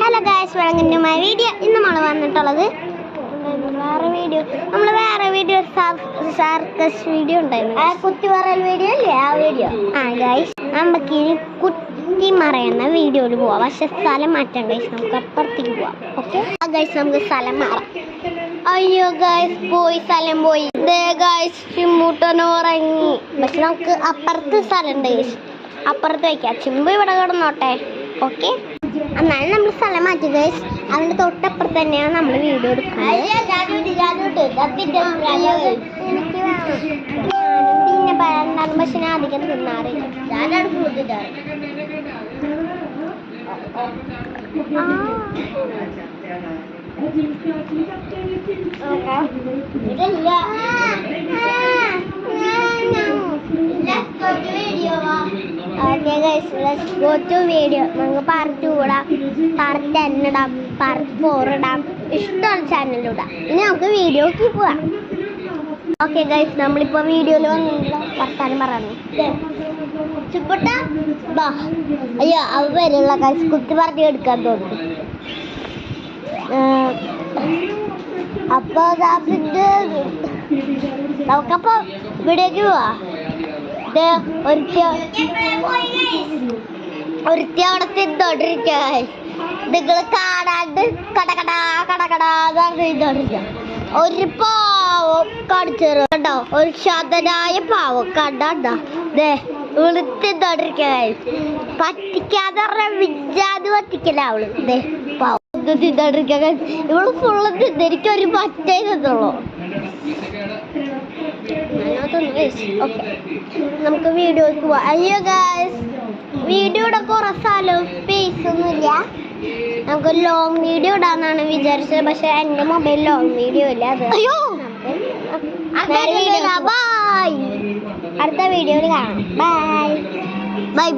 Hello guys, welcome to my video. ഇന്ന് നമ്മൾ വന്നിട്ടുള്ളത് വേറെ വീഡിയോ സർക്കസ് വീഡിയോ ഉണ്ടായിരുന്നു. ആ കുത്തി മറയൽ വീഡിയോ അല്ലേ? ആ വീഡിയോ. ഗൈസ്, നമുക്ക് ഇനി കുത്തി മറയുന്ന വീഡിയോയിൽ പോവാം. പക്ഷെ സ്ഥലം മാറ്റാം ഗൈസ്, നമുക്ക് അപ്പുറത്തേക്ക് പോവാം. ഓക്കെ ഗൈസ്, നമുക്ക് സ്ഥലം മാറാം. അയ്യോ ഗൈസ്, പോയി സ്ഥലം പോയി. ഗൈസ്, ചിമ്മൂട്ടനോ ഉറങ്ങി. പക്ഷെ നമുക്ക് അപ്പുറത്ത് സ്ഥലം ഉണ്ട് ഗൈസ്, അപ്പുറത്ത് വയ്ക്കാം. ചിമ്പ് ഇവിടെ കിടന്നോട്ടെ. ഓക്കെ, എന്നാലും നമ്മൾ സ്ഥലം മാറ്റി ഗൈസ്. അതിൻ്റെ തൊട്ടപ്പുറത്ത് തന്നെയാണ് നമ്മൾ വീഡിയോ എടുക്കുന്നത്. പിന്നെ പറയാനുണ്ടാകും, പക്ഷെ ഞാൻ അധികം തിന്നാറില്ല. Okay guys, let's go to video. നമുക്ക് പാർട്ട് 2 ഇടാം, പാർട്ട് 10 ഇടാം, പാർട്ട് 4 ഇടാം. ഇഷ്ടമുള്ള ചാനലിലിടാം. ഇനി നമുക്ക് വീഡിയോക്ക് പോവാം. ഓക്കെ ഗൈസ്, നമ്മളിപ്പോൾ വീഡിയോയിൽ വന്നിട്ടുള്ള വർത്താനം പറഞ്ഞു. ചുപ്പട്ട ബാ. അയ്യോ, അവ വരെയുള്ള ഗൈസ് കുത്തി പറഞ്ഞ് എടുക്കാൻ തോന്നുന്നു. അപ്പോൾ നമുക്കപ്പോൾ വീഡിയോക്ക് പോവാ. ഒരുത്തി അവിടെ തിന്നോണ്ടിരിക്കുക. നിങ്ങൾ കാണാണ്ട് കടകടാന്ന് ഒരു പാവം കാണിച്ചു കേട്ടോ. ഒരു ശതനായ പാവം കണ്ടാ ഇവള് തിന്നോണ്ടിരിക്കുക. പറ്റിക്കാന്ന് പറഞ്ഞ വിജാത് പറ്റിക്കല അവള്. പാവം തിന്നോണ്ടിരിക്കുക. ഇവള് ഫുള്ള് തിന്ന്, എനിക്കൊരു പറ്റേ തിന്നുള്ളൂ. ഓക്കെ, നമുക്ക് വീഡിയോക്ക് പോവാം. അയ്യോ ഗൈസ്, വീഡിയോയുടെ കുറേ സ്ഥലവും സ്പേസ് ഒന്നുമില്ല. നമുക്ക് ലോങ് വീഡിയോ ഇടാന്നാണ് വിചാരിച്ചത്. പക്ഷെ എൻ്റെ മൊബൈൽ ലോങ് വീഡിയോ ഇല്ല. അത് അയ്യോ, ബൈ. അടുത്ത വീഡിയോയിൽ കാണാം. Bye bye.